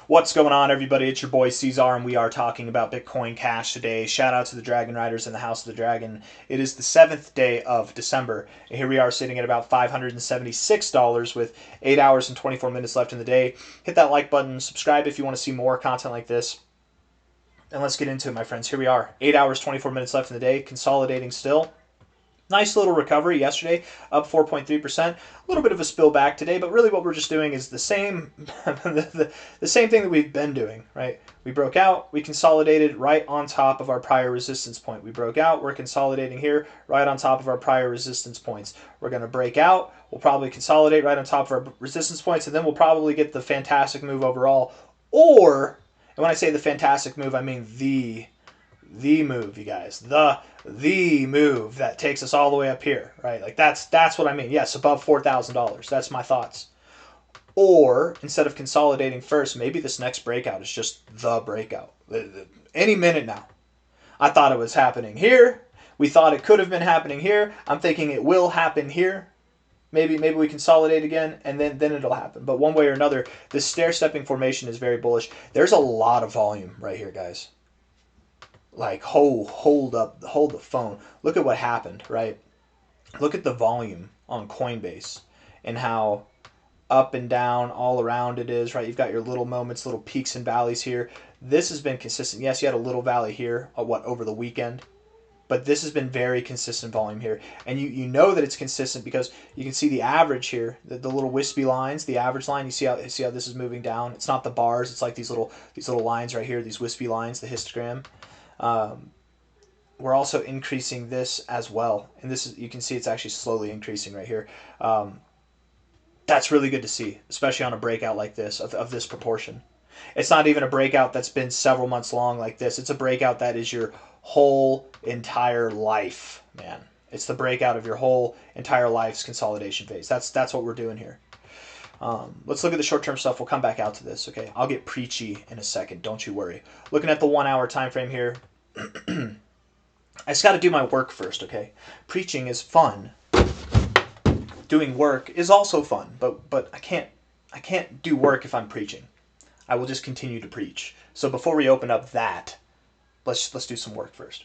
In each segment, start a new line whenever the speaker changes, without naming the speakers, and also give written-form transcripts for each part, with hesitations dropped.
What's going on, everybody? It's your boy C-Zar, and we are talking about Bitcoin Cash today. Shout out to the Dragon Riders in the House of the Dragon. It is the 7th day of December, and here we are sitting at about $576 with 8 hours and 24 minutes left in the day. Hit that like button, subscribe if you want to see more content like this, and let's get into it, my friends. Here we are, 8 hours, 24 minutes left in the day, consolidating still. Nice little recovery yesterday, up 4.3%. A little bit of a spill back today, but really what we're just doing is the same the same thing that we've been doing, right? We broke out, we consolidated right on top of our prior resistance point. We broke out, we're consolidating here right on top of our prior resistance points. We're going to break out, we'll probably consolidate right on top of our resistance points, and then we'll probably get the fantastic move overall. Or, and when I say the fantastic move, I mean the move, you guys. The move that takes us all the way up here, right? Like that's what I mean. Yes, above $4,000. That's my thoughts. Or instead of consolidating first, maybe this next breakout is just the breakout. Any minute now. I thought it was happening here. We thought it could have been happening here. I'm thinking it will happen here. Maybe we consolidate again, and then it'll happen. But one way or another, this stair-stepping formation is very bullish. There's a lot of volume right here, guys. Like, hold the phone. Look at what happened, right? Look at the volume on Coinbase and how up and down all around it is, right? You've got your little moments, little peaks and valleys here. This has been consistent. Yes, you had a little valley here, over the weekend? But this has been very consistent volume here. And you know that it's consistent because you can see the average here, the little wispy lines, the average line. You see how this is moving down? It's not the bars. It's like these little lines right here, these wispy lines, the histogram. We're also increasing this as well, and this is, you can see it's actually slowly increasing right here. That's really good to see, especially on a breakout like this of this proportion. It's not even a breakout that's been several months long like this. It's a breakout that is your whole entire life, man. It's the breakout of your whole entire life's consolidation phase. That's what we're doing here. Let's look at the short-term stuff. We'll come back out to this, okay? I'll get preachy in a second. Don't you worry. Looking at the 1 hour time frame here, I just got to do my work first, okay? Preaching is fun. Doing work is also fun, but I can't do work if I'm preaching. I will just continue to preach. So before we open up that, let's do some work first.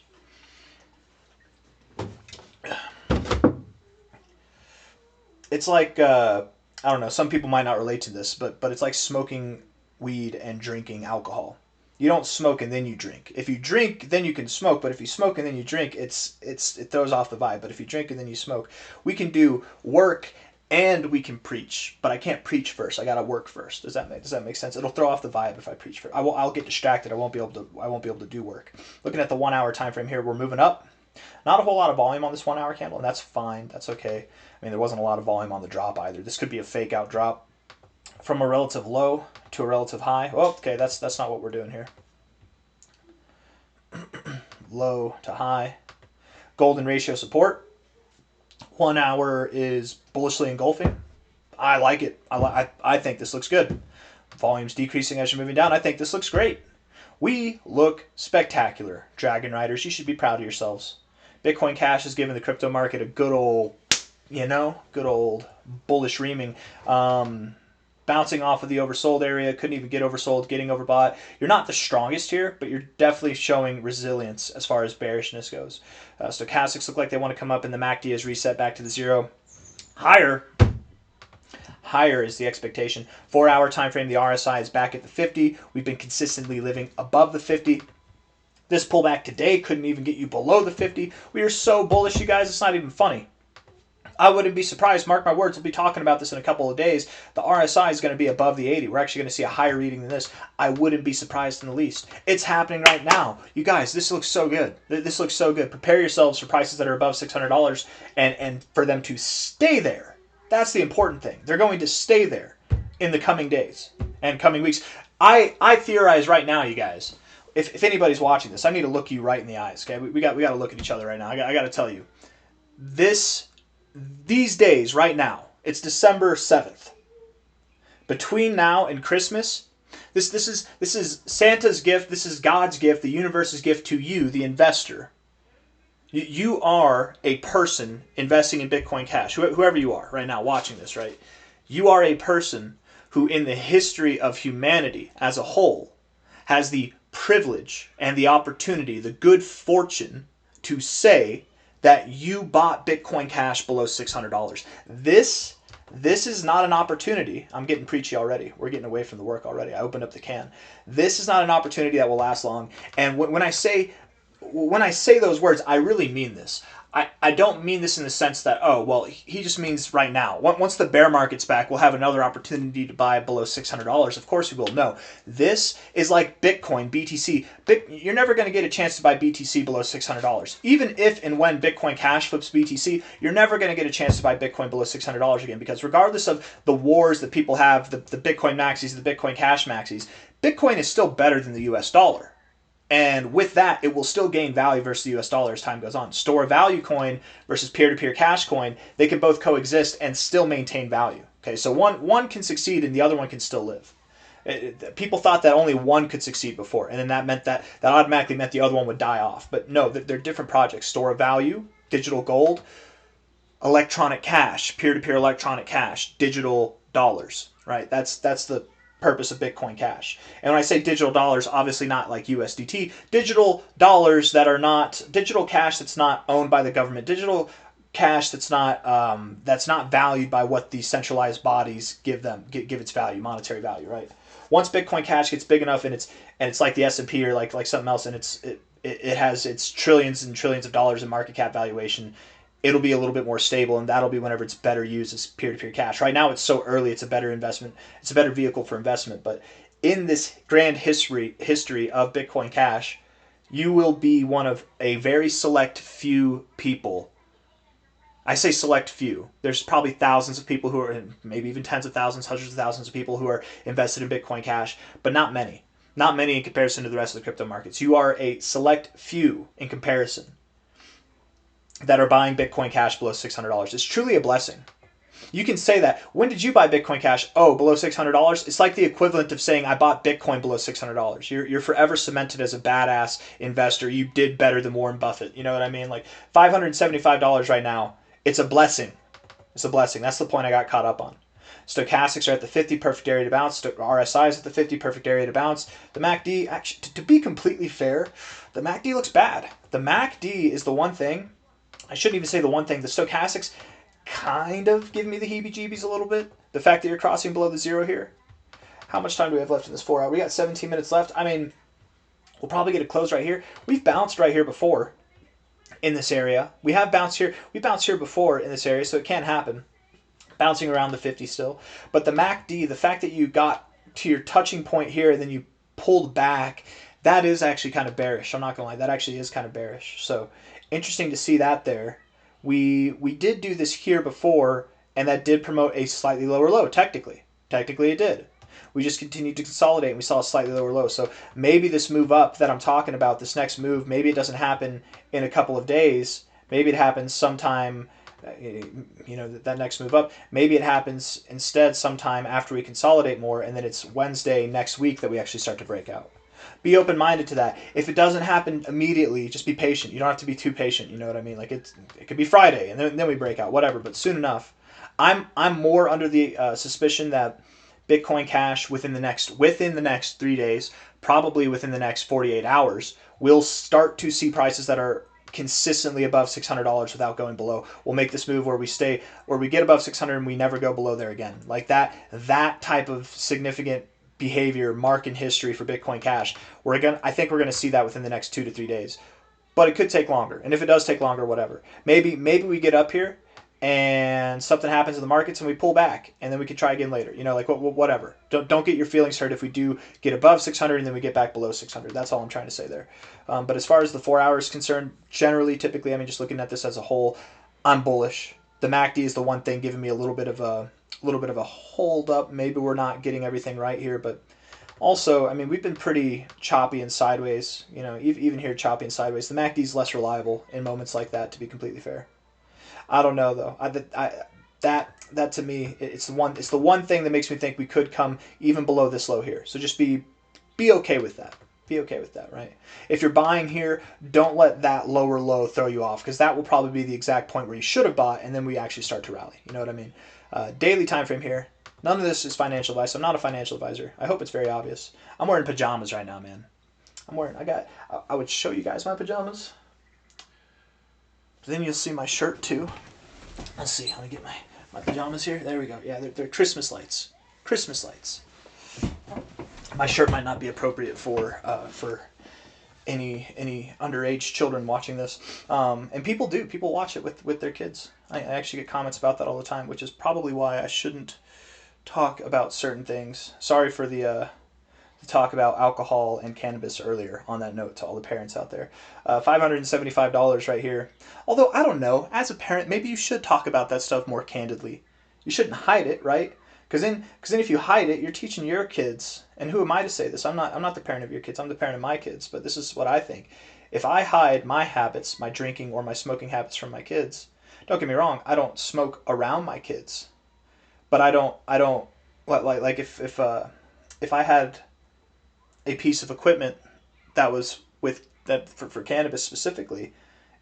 It's like I don't know, some people might not relate to this, but it's like smoking weed and drinking alcohol. You don't smoke and then you drink. If you drink, then you can smoke, but if you smoke and then you drink, it throws off the vibe. But if you drink and then you smoke, we can do work and we can preach, but I can't preach first. I got to work first. Does that make sense? It'll throw off the vibe if I preach first. I'll get distracted. I won't be able to do work. Looking at the 1 hour time frame here, we're moving up. Not a whole lot of volume on this 1 hour candle, and that's fine. That's okay. I mean, there wasn't a lot of volume on the drop either. This could be a fake out drop from a relative low to a relative high. Oh, okay, that's not what we're doing here. Low to high. Golden ratio support. 1 hour is bullishly engulfing. I like it. I think this looks good. Volume's decreasing as you're moving down. I think this looks great. We look spectacular, Dragon Riders. You should be proud of yourselves. Bitcoin Cash has given the crypto market a good old bullish reaming. Bouncing off of the oversold area, couldn't even get oversold, getting overbought. You're not the strongest here, but you're definitely showing resilience as far as bearishness goes. Stochastics look like they want to come up, and the MACD is reset back to the zero. Higher is the expectation. 4 hour time frame, the RSI is back at the 50. We've been consistently living above the 50. This pullback today couldn't even get you below the 50. We are so bullish, you guys, it's not even funny. I wouldn't be surprised, mark my words, we'll be talking about this in a couple of days. The RSI is going to be above the 80. We're actually going to see a higher reading than this. I wouldn't be surprised in the least. It's happening right now. You guys, this looks so good. This looks so good. Prepare yourselves for prices that are above $600 and for them to stay there. That's the important thing. They're going to stay there in the coming days and coming weeks. I theorize right now, you guys, if anybody's watching this, I need to look you right in the eyes, okay? We got to look at each other right now. I got to tell you. These days, right now, it's December 7th. Between now and Christmas, this is Santa's gift, this is God's gift, the universe's gift to you, the investor. You are a person investing in Bitcoin Cash, whoever you are right now watching this, right? You are a person who in the history of humanity as a whole has the privilege and the opportunity, the good fortune to say that you bought Bitcoin Cash below $600. This is not an opportunity. I'm getting preachy already. We're getting away from the work already. I opened up the can. This is not an opportunity that will last long. And when I say those words, I really mean this. I don't mean this in the sense that, oh, well, he just means right now. Once the bear market's back, we'll have another opportunity to buy below $600. Of course we will. No. This is like Bitcoin, BTC. You're never going to get a chance to buy BTC below $600. Even if and when Bitcoin Cash flips BTC, you're never going to get a chance to buy Bitcoin below $600 again, because regardless of the wars that people have, the Bitcoin maxis, the Bitcoin Cash maxis, Bitcoin is still better than the US dollar. And with that, it will still gain value versus the US dollar as time goes on. Store of value coin versus peer-to-peer cash coin, they can both coexist and still maintain value. Okay, so one can succeed and the other one can still live. People thought that only one could succeed before, and then that meant that automatically meant the other one would die off. But no, they're different projects. Store of value, digital gold, electronic cash, peer-to-peer electronic cash, digital dollars, right? That's the purpose of Bitcoin Cash. And when I say digital dollars, obviously not like USDT, digital dollars that are not digital cash, that's not owned by the government, digital cash that's not valued by what the centralized bodies give its value, monetary value, right? Once Bitcoin Cash gets big enough and it's like the S&P or like something else, and it has its trillions and trillions of dollars in market cap valuation, it'll be a little bit more stable, and that'll be whenever it's better used as peer-to-peer cash. Right now it's so early, it's a better investment, it's a better vehicle for investment. But in this grand history of Bitcoin Cash, you will be one of a very select few people. I say select few. There's probably thousands of people who are, maybe even tens of thousands, hundreds of thousands of people who are invested in Bitcoin Cash, but not many. Not many in comparison to the rest of the crypto markets. You are a select few in comparison that are buying Bitcoin Cash below $600. It's truly a blessing. You can say that. When did you buy Bitcoin Cash? Oh, below $600? It's like the equivalent of saying I bought Bitcoin below $600. You're forever cemented as a badass investor. You did better than Warren Buffett. You know what I mean? Like $575 right now. It's a blessing. It's a blessing. That's the point I got caught up on. Stochastics are at the 50 perfect area to bounce. RSI is at the 50 perfect area to bounce. The MACD, actually, to be completely fair, the MACD looks bad. The MACD is the one thing. I shouldn't even say the one thing. The stochastics kind of give me the heebie-jeebies a little bit. The fact that you're crossing below the zero here. How much time do we have left in this 4 hour? We got 17 minutes left. I mean, we'll probably get a close right here. We've bounced right here before in this area. We have bounced here. We bounced here before in this area, so it can happen. Bouncing around the 50 still. But the MACD, the fact that you got to your touching point here and then you pulled back, that is actually kind of bearish. I'm not going to lie. That actually is kind of bearish. So interesting to see that there. We did do this here before, and that did promote a slightly lower low, technically. Technically it did. We just continued to consolidate, and we saw a slightly lower low. So maybe this move up that I'm talking about, this next move, maybe it doesn't happen in a couple of days. Maybe it happens sometime, that next move up. Maybe it happens instead sometime after we consolidate more, and then it's Wednesday next week that we actually start to break out. Be open-minded to that. If it doesn't happen immediately, just be patient. You don't have to be too patient. You know what I mean? Like it could be Friday, and then we break out, whatever. But soon enough, I'm more under the suspicion that Bitcoin Cash within the next 3 days, probably within the next 48 hours, we'll start to see prices that are consistently above $600 without going below. We'll make this move where we get above 600 and we never go below there again. Like that type of significant behavior, mark in history for Bitcoin Cash. I think we're gonna see that within the next 2 to 3 days. But it could take longer. And if it does take longer, whatever. Maybe we get up here and something happens in the markets and we pull back, and then we could try again later. Whatever. Don't get your feelings hurt if we do get above 600 and then we get back below 600. That's all I'm trying to say there. But as far as the 4 hours concerned, typically, just looking at this as a whole, I'm bullish. The MACD is the one thing giving me a little bit of a hold up. Maybe we're not getting everything right here, but also, we've been pretty choppy and sideways. Even here, choppy and sideways. The MACD is less reliable in moments like that, to be completely fair. I don't know though. That to me, it's the one thing that makes me think we could come even below this low here. So just be okay with that. Be okay with that, right? If you're buying here, don't let that lower low throw you off, because that will probably be the exact point where you should have bought, and then we actually start to rally. You know what I mean? Daily time frame here. None of this is financial advice. I'm not a financial advisor. I hope it's very obvious. I'm wearing pajamas right now, man. I would show you guys my pajamas. But then you'll see my shirt too. Let's see. Let me get my pajamas here. There we go. Yeah, they're Christmas lights. Christmas lights. My shirt might not be appropriate for any underage children watching this. And people do. People watch it with their kids. I actually get comments about that all the time, which is probably why I shouldn't talk about certain things. Sorry for the talk about alcohol and cannabis earlier on that note to all the parents out there. $575 right here. Although, I don't know, as a parent, maybe you should talk about that stuff more candidly. You shouldn't hide it, right? Because then if you hide it, you're teaching your kids, and who am I to say this? I'm not the parent of your kids, I'm the parent of my kids, but this is what I think. If I hide my habits, my drinking or my smoking habits from my kids, don't get me wrong, I don't smoke around my kids. But I don't like if I had a piece of equipment that was for cannabis specifically,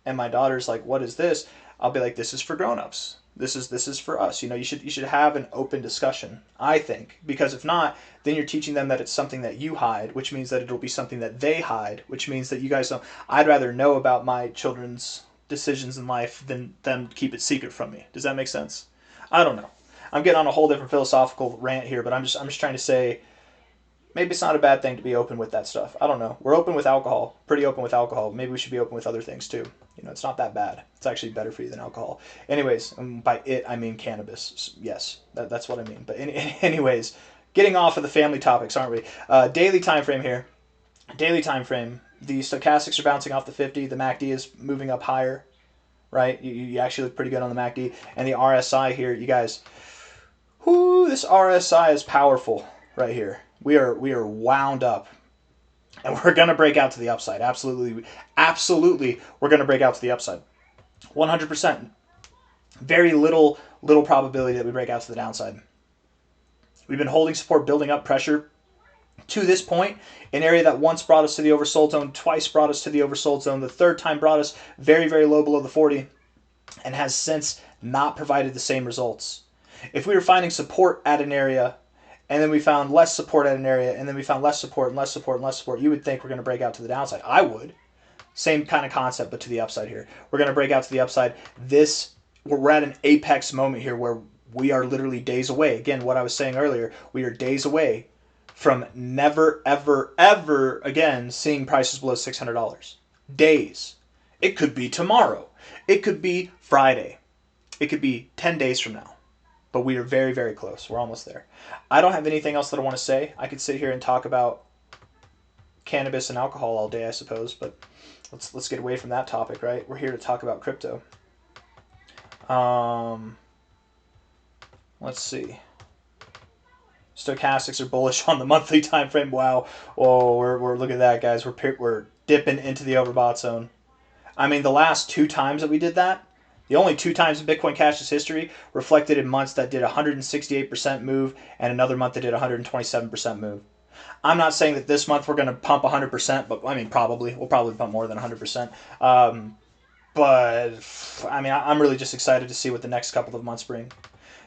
and my daughter's like, what is this? I'll be like, this is for grown-ups. This is for us. You should have an open discussion, I think, because if not, then you're teaching them that it's something that you hide, which means that it'll be something that they hide, which means that you guys don't. I'd rather know about my children's decisions in life than them keep it secret from me. Does that make sense? I don't know. I'm getting on a whole different philosophical rant here, but I'm just trying to say, maybe it's not a bad thing to be open with that stuff. I don't know. We're open with alcohol, pretty open with alcohol. Maybe we should be open with other things too. It's not that bad. It's actually better for you than alcohol. Anyways, by it I mean cannabis. Yes, that's what I mean. But anyways, getting off of the family topics, aren't we? Daily time frame here. Daily time frame. The stochastics are bouncing off the 50. The MACD is moving up higher, right? You actually look pretty good on the MACD. And the RSI here, you guys, this RSI is powerful right here. We are wound up, and we're going to break out to the upside. Absolutely, we're going to break out to the upside. 100%. Very little probability that we break out to the downside. We've been holding support, building up pressure to this point. An area that once brought us to the oversold zone, twice brought us to the oversold zone. The third time brought us very, very low below the 40, and has since not provided the same results. If we were finding support at an area, and then we found less support at an area, and then we found less support and less support and less support, you would think we're going to break out to the downside. I would. Same kind of concept, but to the upside here. We're going to break out to the upside. We're at an apex moment here where we are literally days away. Again, what I was saying earlier, we are days away from never, ever, ever again seeing prices below $600. Days. It could be tomorrow. It could be Friday. It could be 10 days from now. But we are very, very close. We're almost there. I don't have anything else that I want to say. I could sit here and talk about cannabis and alcohol all day, I suppose, but let's get away from that topic, right? We're here to talk about crypto. Let's see. Stochastics are bullish on the monthly time frame. Wow. Oh, we're look at that, guys. We're dipping into the overbought zone. I mean, the last 2 times that we did that, the only 2 times in Bitcoin Cash's history reflected in months that did 168% move and another month that did 127% move. I'm not saying that this month we're going to pump 100%, but I mean, probably. We'll probably pump more than 100%. But, I mean, I'm really just excited to see what the next couple of months bring.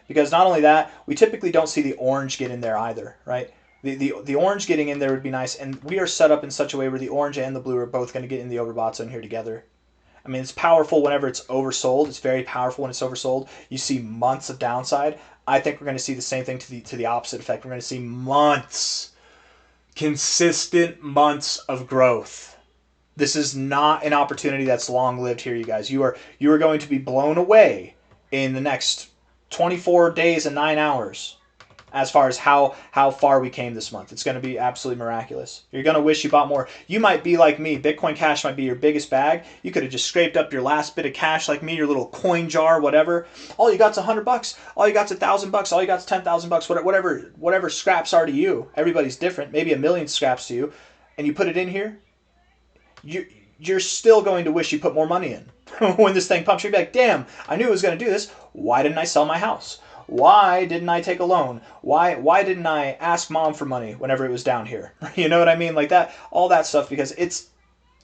Because not only that, we typically don't see the orange get in there either, right? The orange getting in there would be nice, and we are set up in such a way where the orange and the blue are both going to get in the overbought zone here together. I mean, it's powerful whenever it's oversold. It's very powerful when it's oversold. You see months of downside. I think we're going to see the same thing to the opposite effect. We're going to see months, consistent months of growth. This is not an opportunity that's long-lived here, you guys. You are going to be blown away in the next 24 days and 9 hours as far as how far we came this month. It's going to be absolutely miraculous. You're going to wish you bought more. You might be like me. Bitcoin Cash might be your biggest bag. You could have just scraped up your last bit of cash like me, your little coin jar, whatever. All you got's $100. All you got's $1,000. All you got's $10,000. Whatever scraps are to you. Everybody's different. Maybe a million scraps to you. And you put it in here, you're still going to wish you put more money in. When this thing pumps, you're like, damn, I knew it was going to do this. Why didn't I sell my house? Why didn't I take a loan? Why didn't I ask mom for money whenever it was down here? You know what I mean? Like that, all that stuff, because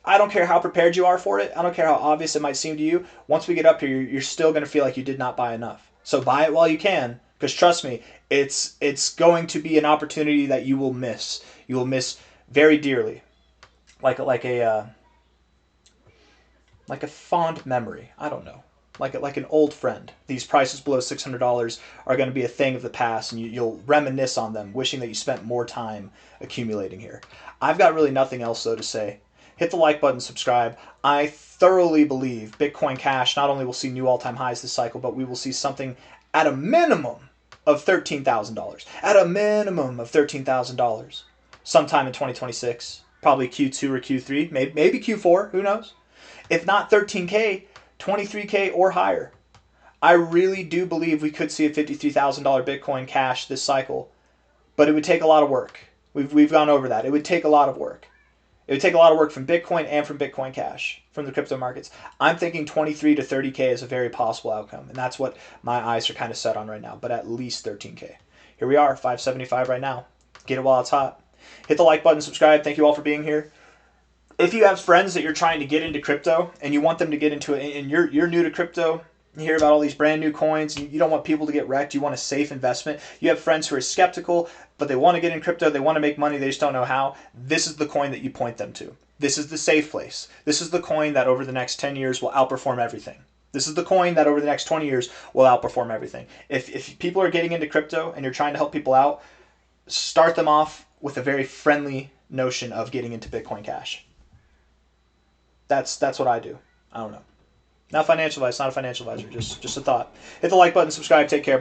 I don't care how prepared you are for it. I don't care how obvious it might seem to you. Once we get up here, you're still going to feel like you did not buy enough. So buy it while you can, Because trust me, it's going to be an opportunity that you will miss. You will miss very dearly, like a fond memory. I don't know, like an old friend. These prices below $600 are going to be a thing of the past, and you'll reminisce on them, wishing that you spent more time accumulating here. I've got really nothing else though to say. Hit the like button, subscribe. I thoroughly believe Bitcoin Cash not only will see new all-time highs this cycle, but we will see something at a minimum of $13,000. At a minimum of $13,000 sometime in 2026. Probably Q2 or Q3, maybe Q4, who knows? If not 13K, 23K or higher. I really do believe we could see a $53,000 Bitcoin Cash this cycle, but it would take a lot of work. We've gone over that. It would take a lot of work. It would take a lot of work from Bitcoin and from Bitcoin Cash, from the crypto markets. I'm thinking 23 to 30K is a very possible outcome, and that's what my eyes are kind of set on right now, but at least 13K. Here we are, 575 right now. Get it while it's hot. Hit the like button, subscribe. Thank you all for being here. If you have friends that you're trying to get into crypto and you want them to get into it, and you're new to crypto, you hear about all these brand new coins, you don't want people to get wrecked, you want a safe investment, you have friends who are skeptical, but they want to get in crypto, they want to make money, they just don't know how, this is the coin that you point them to. This is the safe place. This is the coin that over the next 10 years will outperform everything. This is the coin that over the next 20 years will outperform everything. If people are getting into crypto and you're trying to help people out, start them off with a very friendly notion of getting into Bitcoin Cash. That's what I do. I don't know. Not financial advice, not a financial advisor, just a thought. Hit the like button, subscribe, take care. Bye.